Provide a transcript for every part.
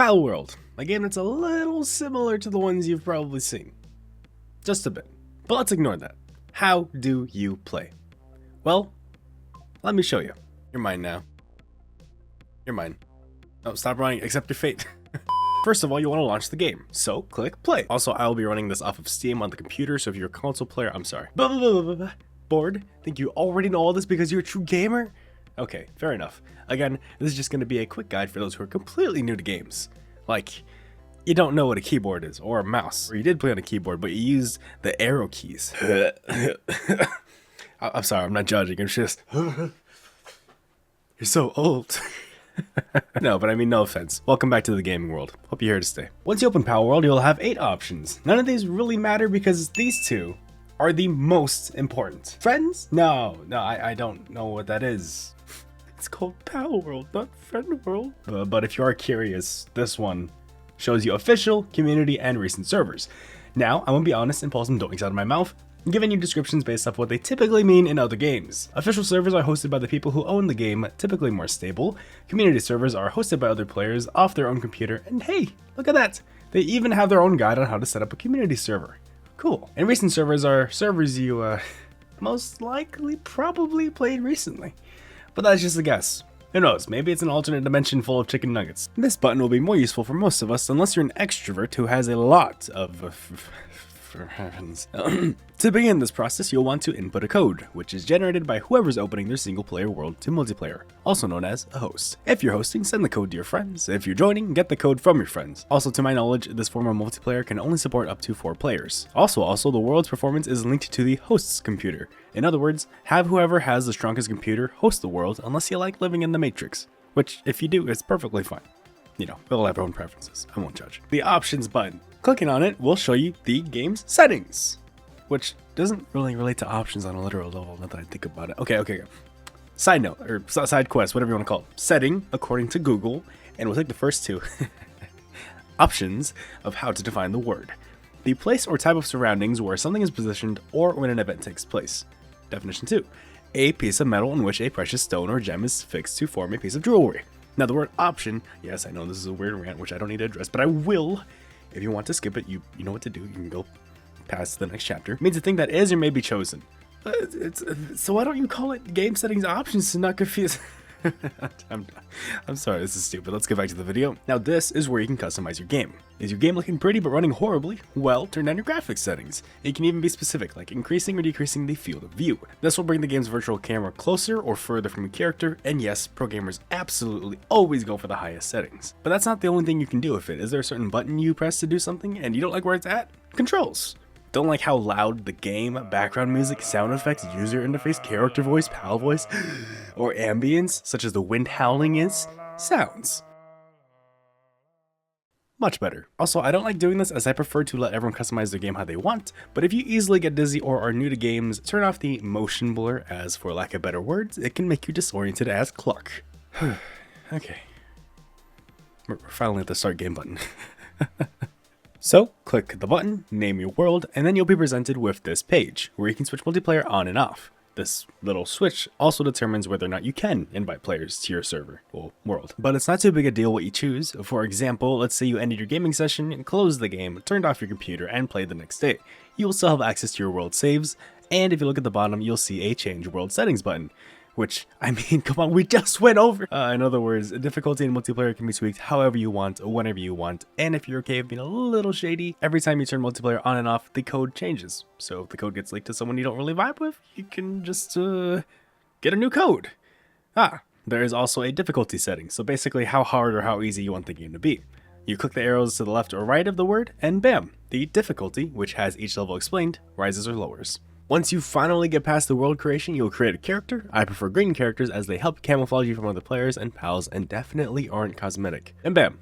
Palworld, a game that's a little similar to the ones you've probably seen. Just a bit. But let's ignore that. How do you play? Well, let me show you. You're mine now. You're mine. Oh, stop running, accept your fate. First of all, you want to launch the game, so click play. Also, I will be running this off of Steam on the computer, so if you're a console player, I'm sorry. Bored? Think you already know all this because you're a true gamer? Okay, fair enough. Again, this is just going to be a quick guide for those who are completely new to games. Like, you don't know what a keyboard is, or a mouse, or you did play on a keyboard, but you used the arrow keys. I'm sorry, I'm not judging, I'm just... You're so old. No, but I mean no offense. Welcome back to the gaming world. Hope you're here to stay. Once you open Palworld, you'll have 8 options. None of these really matter because these 2 are the most important. Friends? No, I don't know what that is. It's called Palworld, not Friend World. But if you are curious, this one shows you official, community, and recent servers. Now, I'm gonna be honest and pull some doings out of my mouth, giving you descriptions based off what they typically mean in other games. Official servers are hosted by the people who own the game, typically more stable. Community servers are hosted by other players off their own computer, and hey, look at that! They even have their own guide on how to set up a community server. Cool. And recent servers are servers you, most likely probably played recently. But that's just a guess. Who knows, maybe it's an alternate dimension full of chicken nuggets. This button will be more useful for most of us unless you're an extrovert who has a lot of... for heavens. To begin this process, you'll want to input a code, which is generated by whoever's opening their single-player world to multiplayer, also known as a host. If you're hosting, send the code to your friends. If you're joining, get the code from your friends. Also, to my knowledge, this form of multiplayer can only support up to 4 players. Also, the world's performance is linked to the host's computer. In other words, have whoever has the strongest computer host the world unless you like living in the Matrix, which, if you do, is perfectly fine. You know, we'll have our own preferences. I won't judge. The options button. Clicking on it will show you the game's settings, which doesn't really relate to options on a literal level, now that I think about it. Okay. Side note, or side quest, whatever you want to call it. Setting, according to Google, and we'll take the first 2. Options of how to define the word. The place or type of surroundings where something is positioned or when an event takes place. Definition 2. A piece of metal in which a precious stone or gem is fixed to form a piece of jewelry. Now the word option, yes, I know this is a weird rant, which I don't need to address, but I will. If you want to skip it, you know what to do. You can go past the next chapter. It means a thing that is or may be chosen. So why don't you call it game settings options to not confuse? I'm sorry, this is stupid. Let's get back to the video. Now this is where you can customize your game. Is your game looking pretty but running horribly? Well, turn down your graphics settings. It can even be specific, like increasing or decreasing the field of view. This will bring the game's virtual camera closer or further from your character, and yes, pro gamers absolutely always go for the highest settings. But that's not the only thing you can do with it. Is there a certain button you press to do something and you don't like where it's at? Controls. Don't like how loud the game, background music, sound effects, user interface, character voice, pal voice, or ambience, such as the wind howling is, sounds. Much better. Also, I don't like doing this as I prefer to let everyone customize their game how they want, but if you easily get dizzy or are new to games, turn off the motion blur, as for lack of better words, it can make you disoriented as Clark. Okay. We're finally at the start game button. So, click the button, name your world, and then you'll be presented with this page, where you can switch multiplayer on and off. This little switch also determines whether or not you can invite players to your server, or world. But it's not too big a deal what you choose. For example, let's say you ended your gaming session, closed the game, turned off your computer, and played the next day. You will still have access to your world saves, and if you look at the bottom, you'll see a change world settings button. Which, I mean, come on, we just went over! In other words, difficulty in multiplayer can be tweaked however you want, whenever you want, and if you're okay with being a little shady, every time you turn multiplayer on and off, the code changes. So if the code gets leaked to someone you don't really vibe with, you can just, get a new code. There is also a difficulty setting, so basically how hard or how easy you want the game to be. You click the arrows to the left or right of the word, and bam! The difficulty, which has each level explained, rises or lowers. Once you finally get past the world creation, you'll create a character. I prefer green characters as they help camouflage you from other players and pals and definitely aren't cosmetic. And bam,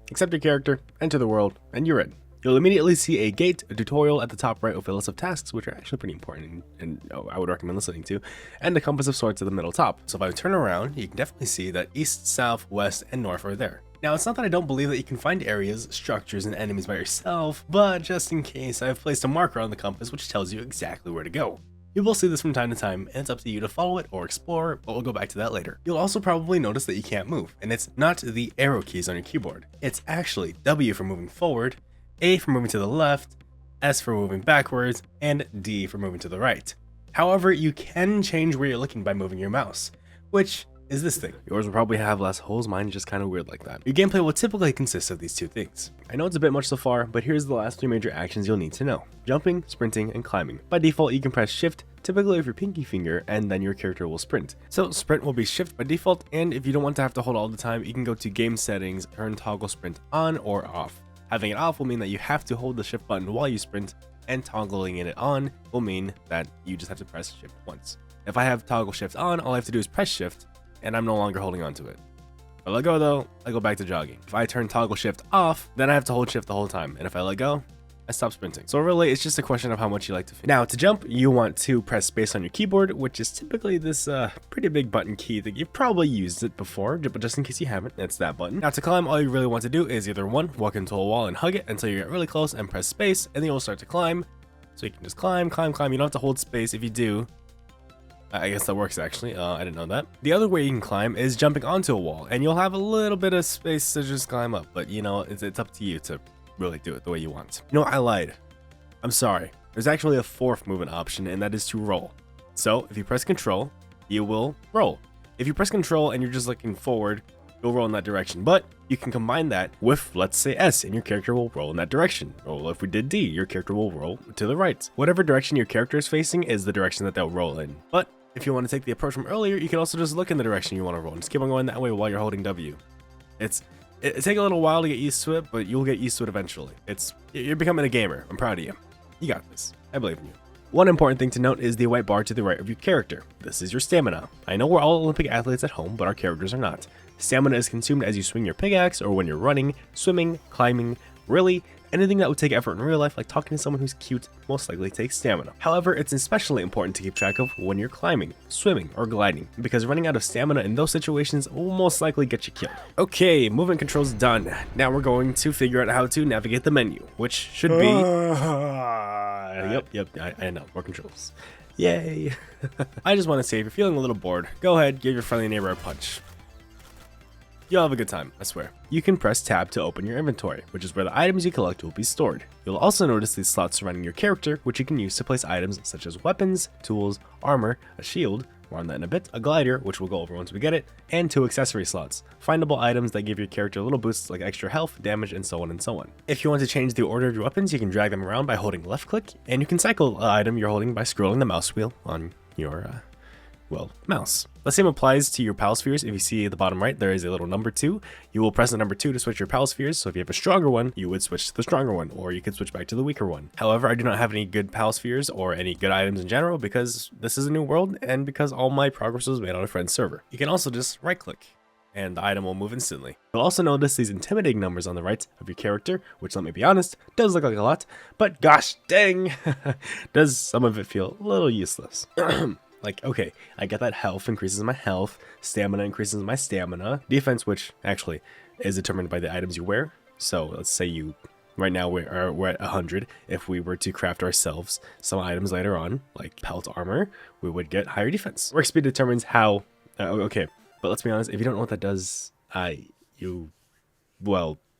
accept your character, enter the world, and you're in. You'll immediately see a gate, a tutorial at the top right with a list of tasks, which are actually pretty important and I would recommend listening to, and the compass of sorts at the middle top. So if I turn around, you can definitely see that east, south, west, and north are there. Now, it's not that I don't believe that you can find areas, structures, and enemies by yourself, but just in case, I've placed a marker on the compass which tells you exactly where to go. You will see this from time to time, and it's up to you to follow it or explore, but we'll go back to that later. You'll also probably notice that you can't move, and it's not the arrow keys on your keyboard. It's actually W for moving forward, A for moving to the left, S for moving backwards, and D for moving to the right. However, you can change where you're looking by moving your mouse, which is this thing. Yours will probably have less holes, mine is just kind of weird like that. Your gameplay will typically consist of these two things. I know it's a bit much so far, but here's the last three major actions you'll need to know. Jumping, sprinting, and climbing. By default, you can press shift, typically with your pinky finger, and then your character will sprint. So sprint will be shift by default, and if you don't want to have to hold all the time, you can go to game settings, turn toggle sprint on or off. Having it off will mean that you have to hold the shift button while you sprint, and toggling it on will mean that you just have to press shift once. If I have toggle shift on, all I have to do is press shift, and I'm no longer holding on to it. If I let go though, I go back to jogging. If I turn toggle shift off, then I have to hold shift the whole time, and if I let go, I stop sprinting. So really, it's just a question of how much you like to fit. Now, to jump, you want to press space on your keyboard, which is typically this pretty big button key that you've probably used it before, but just in case you haven't, it's that button. Now, to climb, all you really want to do is either one, walk into a wall and hug it until you get really close and press space, and then you'll start to climb. So you can just climb, climb, climb. You don't have to hold space. If you do, I guess that works actually. I didn't know that. The other way you can climb is jumping onto a wall, and you'll have a little bit of space to just climb up, but you know, it's up to you to really do it the way you want. You know, I lied. I'm sorry. There's actually a fourth movement option, and that is to roll. So if you press control, you will roll. If you press control and you're just looking forward, you'll roll in that direction, but you can combine that with, let's say, S, and your character will roll in that direction. Or if we did D, your character will roll to the right. Whatever direction your character is facing is the direction that they'll roll in. But if you want to take the approach from earlier, you can also just look in the direction you want to roll and just keep on going that way while you're holding W. It takes a little while to get used to it, but you'll get used to it eventually. You're becoming a gamer. I'm proud of you. You got this. I believe in you. One important thing to note is the white bar to the right of your character. This is your stamina. I know we're all Olympic athletes at home, but our characters are not. Stamina is consumed as you swing your pickaxe or when you're running, swimming, climbing, really anything that would take effort in real life, like talking to someone who's cute, most likely takes stamina. However, it's especially important to keep track of when you're climbing, swimming, or gliding, because running out of stamina in those situations will most likely get you killed. Okay, movement controls done. Now we're going to figure out how to navigate the menu, which should be... Yep, I know, more controls. Yay! I just want to say, if you're feeling a little bored, go ahead, give your friendly neighbor a punch. You'll have a good time, I swear. You can press tab to open your inventory, which is where the items you collect will be stored. You'll also notice these slots surrounding your character, which you can use to place items such as weapons, tools, armor, a shield, more on that in a bit, a glider, which we'll go over once we get it, and 2 accessory slots. Findable items that give your character little boosts like extra health, damage, and so on and so on. If you want to change the order of your weapons, you can drag them around by holding left click, and you can cycle the item you're holding by scrolling the mouse wheel on your mouse. The same applies to your pal spheres. If you see at the bottom right, there is a little number 2. You will press the number 2 to switch your pal spheres. So if you have a stronger one, you would switch to the stronger one, or you could switch back to the weaker one. However, I do not have any good pal spheres or any good items in general because this is a new world and because all my progress was made on a friend's server. You can also just right click and the item will move instantly. You'll also notice these intimidating numbers on the right of your character, which, let me be honest, does look like a lot, but gosh dang, does some of it feel a little useless. Like, okay, I get that health increases my health, stamina increases my stamina, defense, which actually is determined by the items you wear. So let's say right now we're at 100. If we were to craft ourselves some items later on, like pelt armor, we would get higher defense. Work speed determines how, okay, but let's be honest, if you don't know what that does, you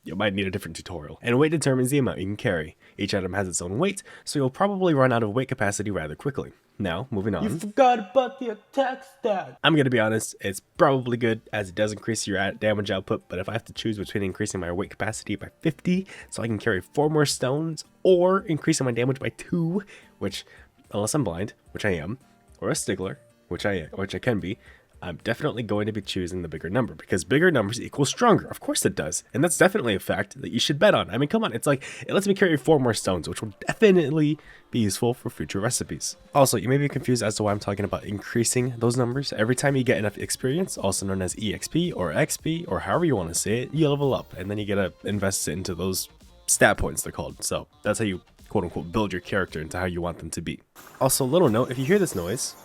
might need a different tutorial. And weight determines the amount you can carry. Each item has its own weight, so you'll probably run out of weight capacity rather quickly. Now, moving on. You forgot about the attack stat. I'm gonna be honest, it's probably good as it does increase your damage output, but if I have to choose between increasing my weight capacity by 50 so I can carry 4 more stones, or increasing my damage by 2, which, unless I'm blind, which I am, or a stickler, which I can be, I'm definitely going to be choosing the bigger number because bigger numbers equal stronger. Of course it does. And that's definitely a fact that you should bet on. I mean, come on. It's like, it lets me carry 4 more stones, which will definitely be useful for future recipes. Also, you may be confused as to why I'm talking about increasing those numbers. Every time you get enough experience, also known as EXP or XP, or however you want to say it, you level up. And then you get to invest it into those stat points, they're called. So that's how you, quote unquote, build your character into how you want them to be. Also, little note, if you hear this noise,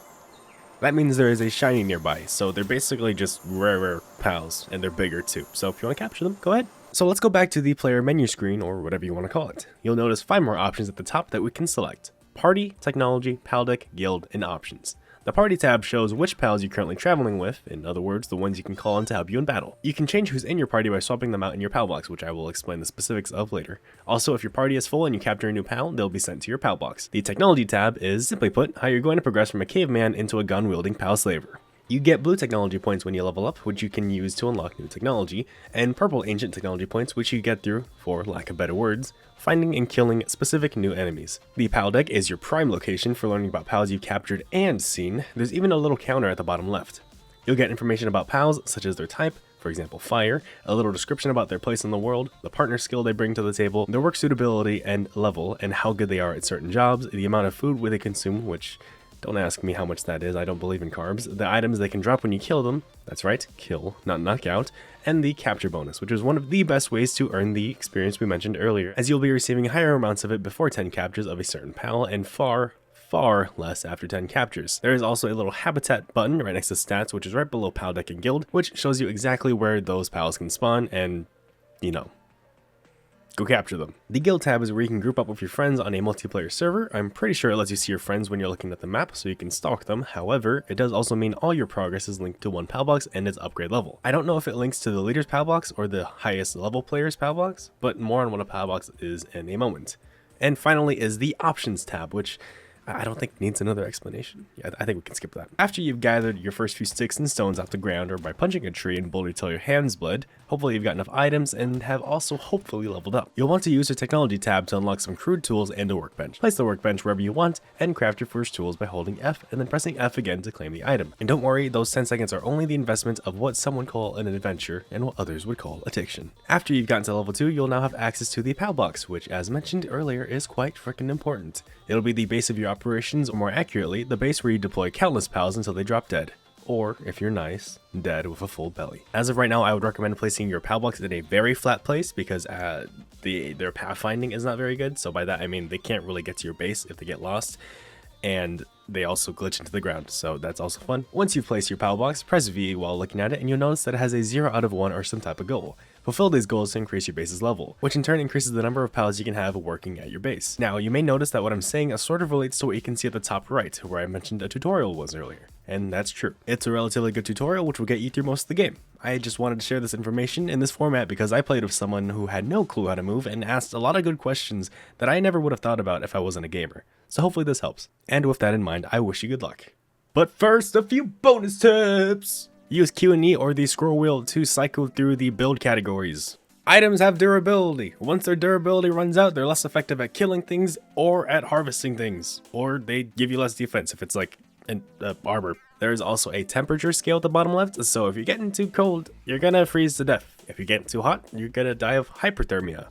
that means there is a shiny nearby, so they're basically just rare pals, and they're bigger too. So if you want to capture them, go ahead. So let's go back to the player menu screen, or whatever you want to call it. You'll notice 5 more options at the top that we can select. Party, Technology, Pal Deck, Guild, and Options. The Party tab shows which pals you're currently traveling with, in other words, the ones you can call on to help you in battle. You can change who's in your party by swapping them out in your pal box, which I will explain the specifics of later. Also, if your party is full and you capture a new pal, they'll be sent to your pal box. The Technology tab is, simply put, how you're going to progress from a caveman into a gun-wielding pal slaver. You get blue technology points when you level up, which you can use to unlock new technology, and purple ancient technology points, which you get through, for lack of better words, finding and killing specific new enemies. The pal deck is your prime location for learning about pals you've captured and seen. There's even a little counter at the bottom left. You'll get information about pals, such as their type, for example fire, a little description about their place in the world, the partner skill they bring to the table, their work suitability and level, and how good they are at certain jobs, the amount of food they consume, which don't ask me how much that is, I don't believe in carbs, the items they can drop when you kill them, that's right, kill, not knock out, and the capture bonus, which is one of the best ways to earn the experience we mentioned earlier, as you'll be receiving higher amounts of it before 10 captures of a certain pal, and far less after 10 captures. There is also a little habitat button right next to stats, which is right below Pal Deck and Guild, which shows you exactly where those pals can spawn and, you know, go capture them. The Guild tab is where you can group up with your friends on a multiplayer server. I'm pretty sure it lets you see your friends when you're looking at the map, so you can stalk them. However, it does also mean all your progress is linked to one pal box and its upgrade level. I don't know if it links to the leader's pal box or the highest level player's pal box, but more on what a pal box is in a moment. And finally is the Options tab, which I don't think needs another explanation. Yeah, I think we can skip that. After you've gathered your first few sticks and stones off the ground or by punching a tree and boulder till your hands bled, hopefully you've got enough items and have also hopefully leveled up. You'll want to use the Technology tab to unlock some crude tools and a workbench. Place the workbench wherever you want and craft your first tools by holding F and then pressing F again to claim the item. And don't worry, those 10 seconds are only the investment of what some would call an adventure and what others would call addiction. After you've gotten to level 2, you'll now have access to the pal box, which as mentioned earlier is quite freaking important. It'll be the base of your operations, or more accurately, the base where you deploy countless pals until they drop dead. Or, if you're nice, dead with a full belly. As of right now, I would recommend placing your pal box in a very flat place because their pathfinding is not very good. So by that I mean they can't really get to your base if they get lost. And they also glitch into the ground, so that's also fun. Once you've placed your pal box, press V while looking at it and you'll notice that it has a 0 out of 1 or some type of goal. Fulfill these goals to increase your base's level, which in turn increases the number of pals you can have working at your base. Now, you may notice that what I'm saying sort of relates to what you can see at the top right, where I mentioned a tutorial was earlier. And that's true. It's a relatively good tutorial which will get you through most of the game. I just wanted to share this information in this format because I played with someone who had no clue how to move and asked a lot of good questions that I never would have thought about if I wasn't a gamer. So hopefully this helps. And with that in mind, I wish you good luck. But first, a few bonus tips! Use Q and E or the scroll wheel to cycle through the build categories. Items have durability. Once their durability runs out, they're less effective at killing things or at harvesting things. Or they give you less defense if it's like an armor. There is also a temperature scale at the bottom left, so if you're getting too cold, you're gonna freeze to death. If you're getting too hot, you're gonna die of hyperthermia.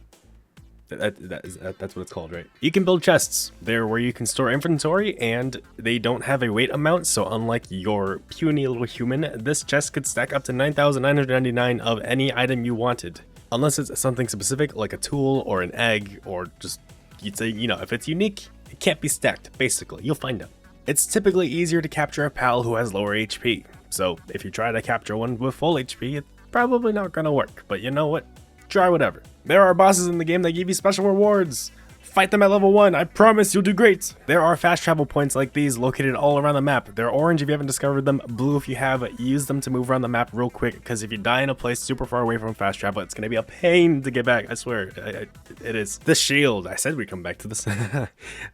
That's what it's called, right? You can build chests. They're where you can store inventory, and they don't have a weight amount, so unlike your puny little human, this chest could stack up to 9,999 of any item you wanted. Unless it's something specific, like a tool or an egg, or just, you'd say, you know, if it's unique, it can't be stacked, basically. You'll find out. It's typically easier to capture a pal who has lower HP, so if you try to capture one with full HP, it's probably not gonna work, but you know what? Try whatever. There are bosses in the game that give you special rewards. Fight them at level 1, I promise you'll do great. There are fast travel points like these located all around the map. They're orange if you haven't discovered them, blue if you have. Use them to move around the map real quick, because if you die in a place super far away from fast travel, it's going to be a pain to get back, I swear. It is. The shield, I said we'd come back to this.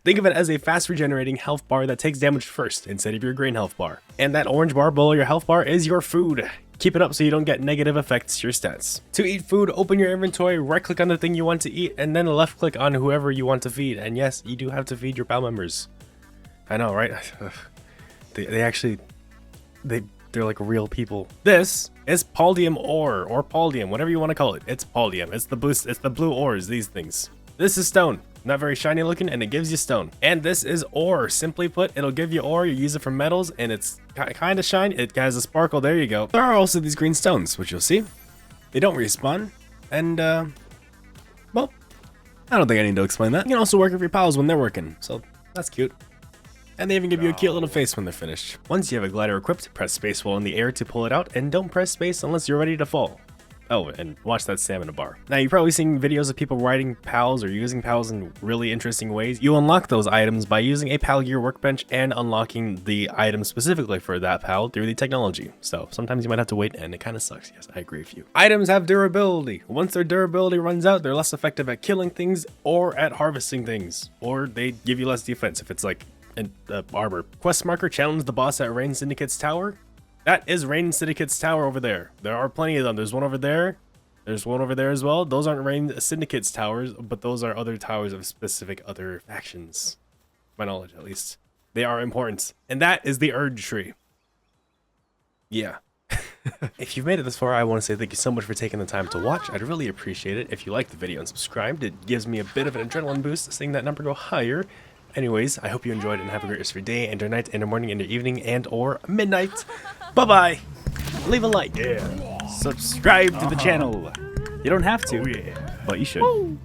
Think of it as a fast regenerating health bar that takes damage first, instead of your green health bar. And that orange bar below your health bar is your food. Keep it up so you don't get negative effects to your stats. To eat food, open your inventory, right click on the thing you want to eat, and then left click on whoever you want to feed. And yes, you do have to feed your pal members. I know, right? They're like real people. This is Paldium ore, or Paldium, whatever you want to call it. It's Paldium. It's the blue ores, these things. This is stone. Not very shiny looking, and it gives you stone. And this is ore. Simply put, it'll give you ore. You use it for metals, and it's kind of shiny. It has a sparkle. There you go. There are also these green stones, which you'll see. They don't respawn. And, well, I don't think I need to explain that. You can also work with your pals when they're working, so that's cute. And they even give you a cute little face when they're finished. Once you have a glider equipped, press space while in the air to pull it out, and don't press space unless you're ready to fall. Oh, and watch that stamina bar. Now, you've probably seen videos of people riding pals or using pals in really interesting ways. You unlock those items by using a pal gear workbench and unlocking the item specifically for that pal through the technology. So sometimes you might have to wait, and it kind of sucks. Yes, I agree with you. Items have durability. Once their durability runs out, they're less effective at killing things or at harvesting things, or they give you less defense if it's like an armor. Quest marker, challenge the boss at Rain Syndicate's tower. That is Rain Syndicate's tower over there. There are plenty of them. There's one over there. There's one over there as well. Those aren't Rain Syndicate's towers, but those are other towers of specific other factions. My knowledge, at least. They are important. And that is the Urge Tree. Yeah. If you've made it this far, I want to say thank you so much for taking the time to watch. I'd really appreciate it. If you liked the video and subscribed, it gives me a bit of an adrenaline boost, seeing that number go higher. Anyways, I hope you enjoyed and have a great rest of your day and your night and your morning and your evening and or midnight. Bye-bye. Leave a like. Yeah. Subscribe to the channel. You don't have to, but you should. Woo.